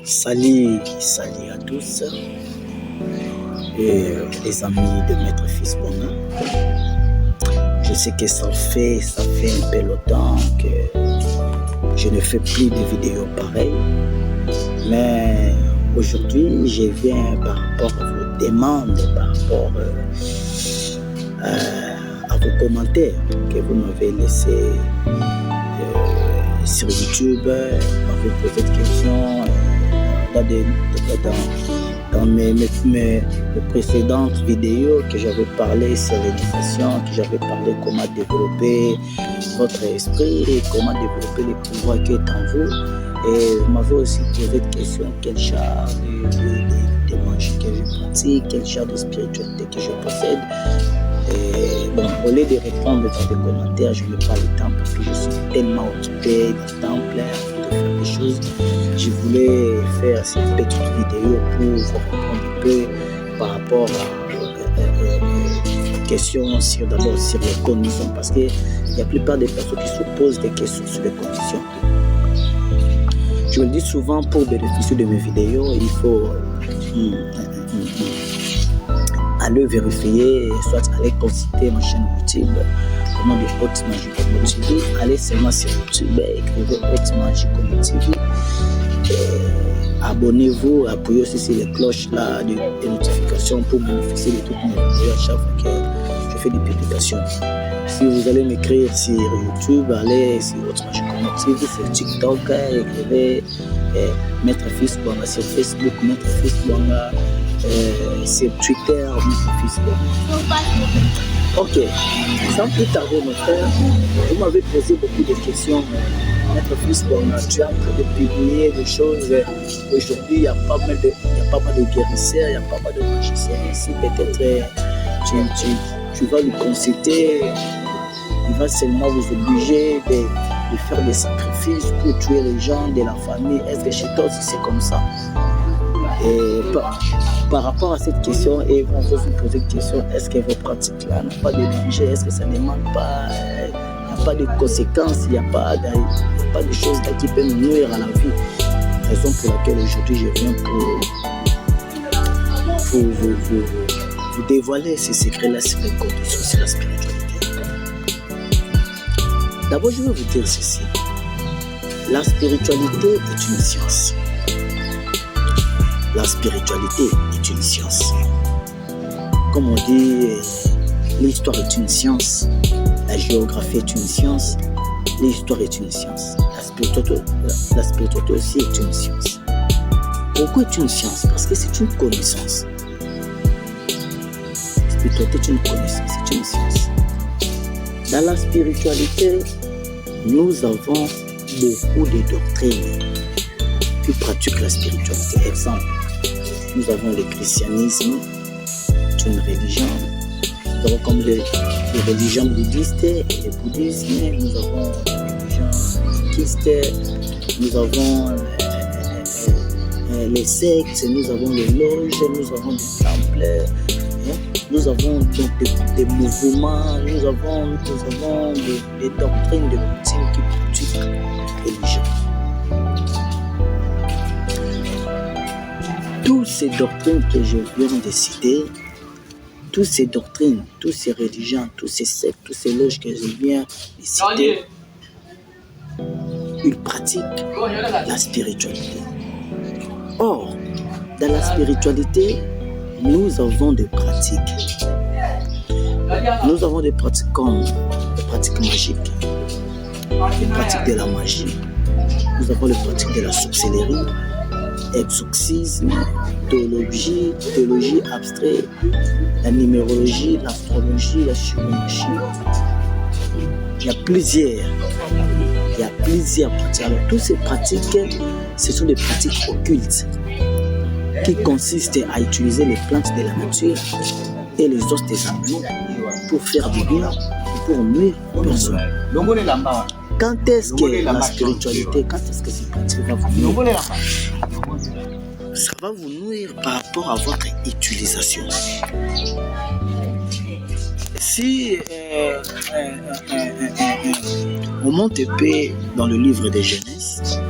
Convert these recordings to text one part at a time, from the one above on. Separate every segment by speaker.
Speaker 1: Salut à tous et les amis de Maître Fils Bona. Je sais que ça fait un peu longtemps que je ne fais plus de vidéos pareilles, mais aujourd'hui je viens par rapport à vos demandes, par rapport à vos commentaires que vous m'avez laissés sur YouTube. Vous m'avez posé des questions dans mes précédentes vidéos que j'avais parlé sur l'éducation, que j'avais parlé comment développer votre esprit et comment développer les pouvoirs qui est en vous. Et vous m'avez aussi posé des questions, quel genre de magie que je pratique, quel genre de spiritualité que je possède. Et bon, au lieu de répondre dans des commentaires, je n'ai pas le temps parce que je suis tellement occupé, du temps plein de faire des choses. Je voulais faire cette petite vidéo pour vous répondre un peu par rapport aux questions sur les conditions, parce que la plupart des personnes qui se posent des questions sur les conditions. Je le dis souvent, pour bénéficier de mes vidéos, il faut aller vérifier, soit aller consulter ma chaîne YouTube, comment de Haute Magie Congo TV. Allez seulement sur YouTube, écrivez Haute Magie Congo TV. Abonnez-vous, appuyez aussi sur les cloches là de notifications pour bénéficier de toutes mes vidéos à chaque fois que je fais des publications. Si vous allez m'écrire sur YouTube, allez sur Haute Magie Congo TV, sur TikTok, écrivez Maître Fils Bona, sur Facebook Maître Fils Bona, sur Twitter Maître Fils Bona. Ok, sans plus tarder mes frères, vous m'avez posé beaucoup de questions. Maître Fils Bona, tu es en train de publier des choses. Aujourd'hui, il y a pas mal de guérisseurs, il y a pas mal de magiciens. Si peut-être tu vas le consulter, il va seulement vous obliger de faire des sacrifices pour tuer les gens de la famille. Est-ce que chez toi aussi c'est comme ça? Et par rapport à cette question, et on va vous poser une question, est-ce que vos pratiques-là n'ont pas de danger? Est-ce que ça ne demande pas, il n'y a pas de conséquences, il n'y a pas de choses qui peuvent nous nuire à la vie? Raison pour laquelle aujourd'hui je viens pour vous dévoiler ces secrets-là sur les conditions, sur la spiritualité. D'abord, je vais vous dire ceci. La spiritualité est une science. La spiritualité est une science. Comme on dit, l'histoire est une science, la géographie est une science, l'histoire est une science. La spiritualité aussi est une science. Pourquoi est une science? Parce que c'est une connaissance. La spiritualité est une connaissance, c'est une science. Dans la spiritualité, nous avons beaucoup de doctrines qui pratiquent la spiritualité. Exemple, nous avons le christianisme, c'est une religion. Nous avons comme les religions bouddhistes et le bouddhisme. Nous avons les religions sikhistes, nous avons les sectes, nous avons les loges, nous avons des temples. Nous avons donc des mouvements, nous avons des doctrines de coutumes qui pratiquent la religion. Toutes ces doctrines que je viens de citer, toutes ces doctrines, toutes ces religions, tous ces sectes, toutes ces loges que je viens de citer, ils pratiquent la spiritualité. Or, dans la spiritualité, nous avons des pratiques. Nous avons des pratiques comme les pratiques magiques, les pratiques de la magie. Nous avons les pratiques de la sorcellerie, exorcisme, théologie abstraite, la numérologie, l'astrologie, la chirurgie. Il y a plusieurs pratiques. Alors, toutes ces pratiques, ce sont des pratiques occultes qui consistent à utiliser les plantes de la nature et les os des animaux pour faire du bien et pour nuire aux personnes. Quand est-ce que la spiritualité, quand est-ce que ces pratiques vont vous nuire? Ça va vous nuire par rapport à votre utilisation. Si au Mont Épée, dans le livre de Genèse,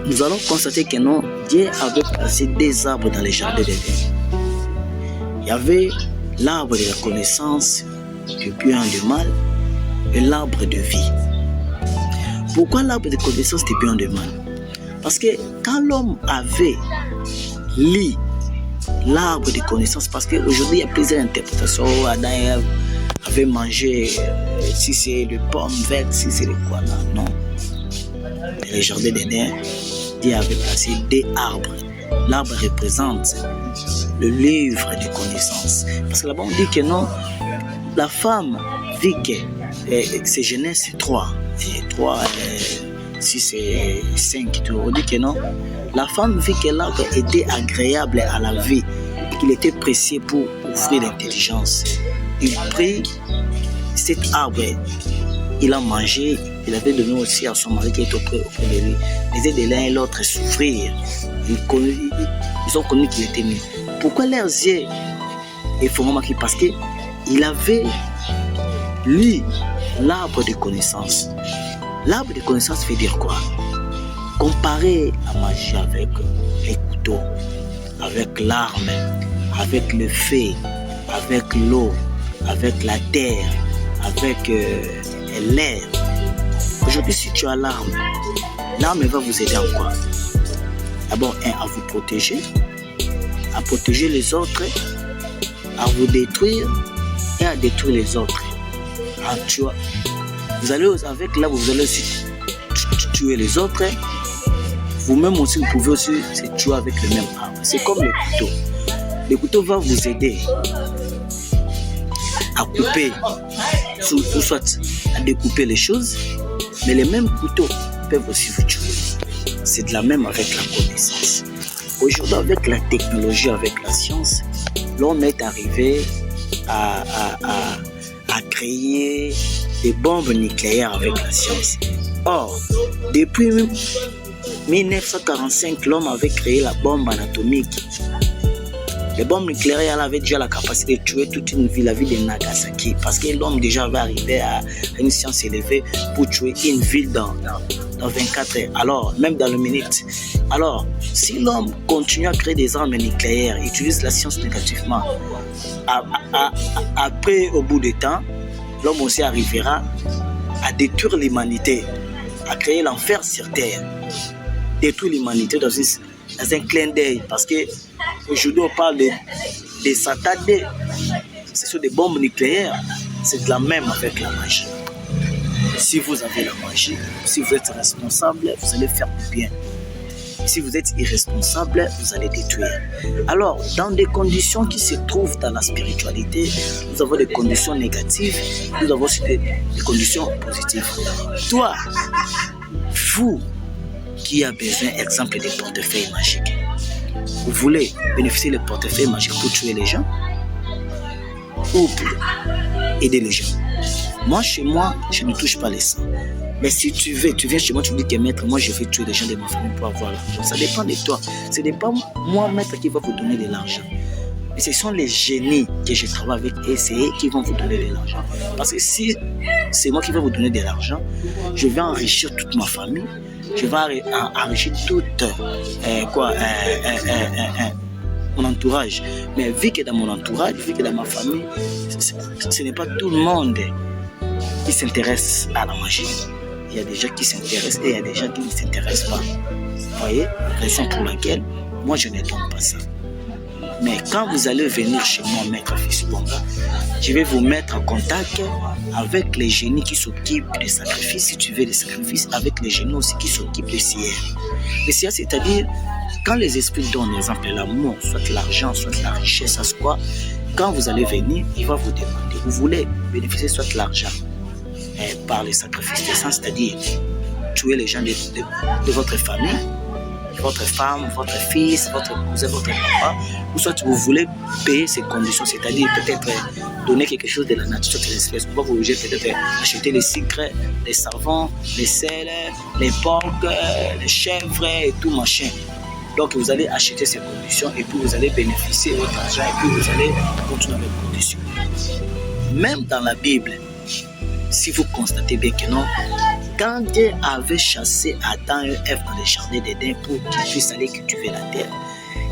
Speaker 1: nous allons constater que non, Dieu avait placé des arbres dans les jardins d'Éden. Il y avait l'arbre de la connaissance du bien et du mal et l'arbre de vie. Pourquoi l'arbre de connaissance du bien et du mal? Parce que quand l'homme avait lu l'arbre de connaissance, parce qu'aujourd'hui il y a plusieurs interprétations, Adam et Ève avaient mangé, si c'est le pomme verte, si c'est le quoi là, non. Dans les jardins d'Éden, Dieu avait placé des arbres. L'arbre représente le livre de connaissances. Parce que là-bas on dit que non, la femme vit que c'est Genèse 3, 6 et 5, on dit que non, la femme vit que l'arbre était agréable à la vie et qu'il était précieux pour offrir l'intelligence. Il prit cet arbre, il a mangé, il avait donné aussi à son mari qui était auprès de lui. Il disait de l'un et l'autre souffrir. Ils ont connu qu'il était né. Pourquoi leurs yeux est remarqué? Parce qu'il avait lu l'arbre de connaissance. L'arbre de connaissance veut dire quoi? Comparer la magie avec les couteaux, avec l'arme, avec le feu, avec l'eau, avec la terre, avec l'air. Aujourd'hui, si tu as l'arme va vous aider en quoi? D'abord, à vous protéger, à protéger les autres, à vous détruire et à détruire les autres. Tu vois, vous allez avec l'arbre, vous allez aussi tuer les autres. Vous-même aussi, vous pouvez aussi se tuer avec le même arbre. C'est comme le couteau. Le couteau va vous aider à couper, ou soit à découper les choses, mais les mêmes couteaux peuvent aussi vous tuer. C'est de la même avec la connaissance. Aujourd'hui, avec la technologie, avec la science, l'homme est arrivé à créer des bombes nucléaires avec la science. Or, depuis 1945, l'homme avait créé la bombe atomique. Les bombes nucléaires avaient déjà la capacité de tuer toute une ville, la ville de Nagasaki, parce que l'homme déjà avait arrivé à une science élevée pour tuer une ville dans 24 heures, alors même dans le minute. Alors, si l'homme continue à créer des armes nucléaires, utilise la science négativement, après, au bout du temps, l'homme aussi arrivera à détruire l'humanité, à créer l'enfer sur terre, détruire l'humanité dans un clin d'œil, parce que aujourd'hui on parle de Satan, ce sont des bombes nucléaires, c'est de la même avec la magie. Si vous avez la magie, si vous êtes responsable, vous allez faire du bien. Si vous êtes irresponsable, vous allez détruire. Alors, dans des conditions qui se trouvent dans la spiritualité, nous avons des conditions négatives, nous avons aussi des conditions positives. Toi, vous qui avez besoin, exemple, des portefeuilles magiques, vous voulez bénéficier des portefeuilles magiques pour tuer les gens ou pour aider les gens? Moi, chez moi, je ne touche pas les sangs. Mais si tu viens chez moi, tu me dis que maître, moi je vais tuer les gens de ma famille pour avoir l'argent. Ça dépend de toi. Ce n'est pas moi, maître, qui va vous donner de l'argent. Mais ce sont les génies que je travaille avec et c'est eux qui vont vous donner de l'argent. Parce que si c'est moi qui vais vous donner de l'argent, je vais enrichir toute ma famille. Je vais enrichir toute mon entourage. Mais vu que dans mon entourage, vu que dans ma famille, ce n'est pas tout le monde qui s'intéresse à la magie. Il y a des gens qui s'intéressent et il y a des gens qui ne s'intéressent pas. Vous voyez, raison pour laquelle moi je ne donne pas ça. Mais quand vous allez venir chez moi, Maître Fils Bonga, je vais vous mettre en contact avec les génies qui s'occupent des sacrifices, si tu veux des sacrifices, avec les génies aussi qui s'occupent des sières. Les sières, c'est-à-dire, quand les esprits donnent, par exemple, l'amour, soit l'argent, soit la richesse, soit quoi, quand vous allez venir, il va vous demander, vous voulez bénéficier soit de l'argent par les sacrifices des saints, c'est-à-dire tuer les gens de votre famille, votre femme, votre fils, votre cousin, votre papa, ou soit vous voulez payer ces conditions, c'est-à-dire peut-être donner quelque chose de la nature, de l'espèce. On va vous obliger peut-être acheter les sucres, les savons, les sels, les porcs, les chèvres et tout machin. Donc vous allez acheter ces conditions et puis vous allez bénéficier de votre argent et puis vous allez continuer avec vos conditions. Même dans la Bible, si vous constatez bien que non, quand Dieu avait chassé Adam et Ève dans le jardin d'Éden pour qu'ils puissent aller cultiver la terre,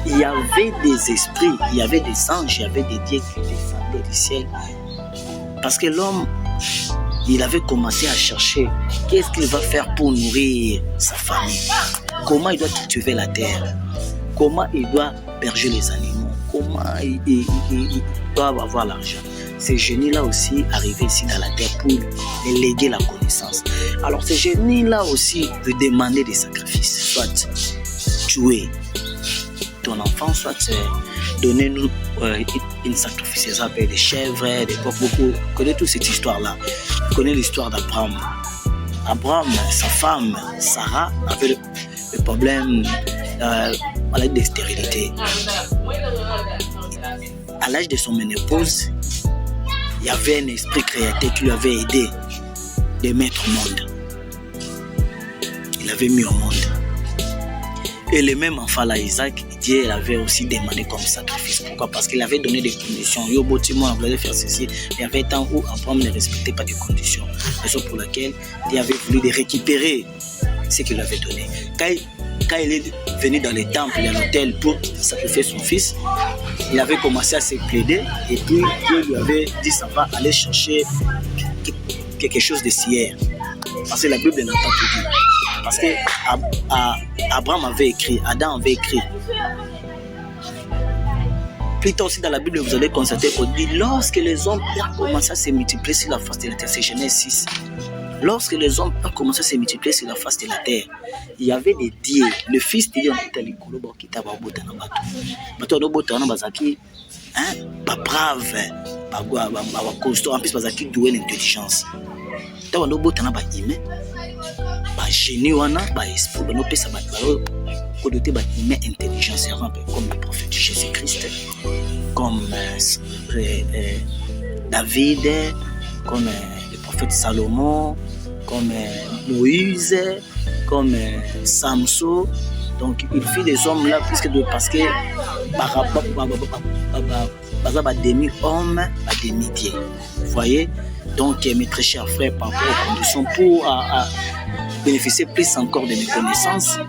Speaker 1: il y avait des esprits, il y avait des anges, il y avait des dieux qui descendaient du ciel. Parce que l'homme, il avait commencé à chercher qu'est-ce qu'il va faire pour nourrir sa famille, comment il doit cultiver la terre, comment il doit berger les animaux, comment il doit avoir l'argent. Ces génies-là aussi arrivaient ici dans la terre pour les léguer la connaissance. Alors ces génies-là aussi veulent demander des sacrifices, soit tuer ton enfant, soit donner-nous une sacrifice, ça s'appelle des chèvres, des porcs. Beaucoup connaissez toute cette histoire-là. Vous connaissez l'histoire d'Abraham. Abraham, sa femme, Sarah, avait le problème maladie de stérilité. À l'âge de son ménopause, il y avait un esprit créateur qui lui avait aidé de mettre au monde. Il avait mis au monde. Et le même enfant là, Isaac, Dieu l'avait aussi demandé comme sacrifice. Pourquoi? Parce qu'il avait donné des conditions. Yo, Botimo, vous allez faire ceci. Il y avait un temps où Abraham ne respectait pas des conditions. Raison pour laquelle Dieu avait voulu de récupérer ce qu'il avait donné. Quand il est venu dans les temples et dans l'hôtel pour sacrifier son fils, il avait commencé à se plaider et puis Dieu lui avait dit ça va aller chercher quelque chose de hier. Parce que la Bible n'a pas tout dit. Parce que Abraham avait écrit, Adam avait écrit. Plus tard aussi dans la Bible, vous allez constater qu'on dit lorsque les hommes ont commencé à se multiplier sur la face de la terre, c'est Genèse 6. Lorsque les hommes ont commencé à se multiplier sur la face de la terre, il y avait des dieux. Le fils de Dieu était à l'école, qui était à Babota na bato. Bato na Babota na bazaki, pas brave, pas costaud, en plus bazaki doué l'intelligence. Tawa na Babota na ba humain, ba génie wana, ba esprit, ba no pesa ba kodoté ba humain intelligence, comme le prophète Jésus-Christ, comme David, comme le prophète Salomon, comme Moïse, comme Samson. Donc il fit des hommes là parce que par demi-homme à demi-dieu. Vous voyez? Donc mes très chers frères, par rapport aux conditions pour bénéficier plus encore de mes connaissances,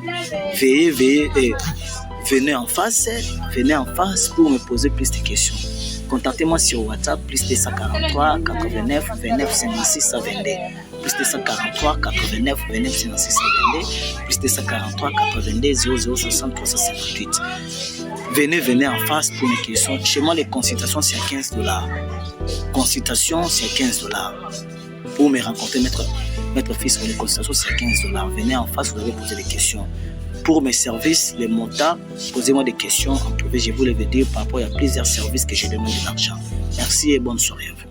Speaker 1: venez en face pour me poser plus de questions. Contactez-moi sur WhatsApp, plus 243 89 29 56 22. Plus 243 89 29 56 22. Plus 243 82 00 60 358. Venez en face pour mes questions. Chez moi, les consultations, c'est à $15. Consultation, c'est à $15. Pour me rencontrer, mettre fils pour les consultations, c'est à $15. Venez en face, vous allez poser des questions. Pour mes services, les montants, posez-moi des questions en privé, je vous les dire par rapport à plusieurs services que je demande de l'argent. Merci et bonne soirée à vous.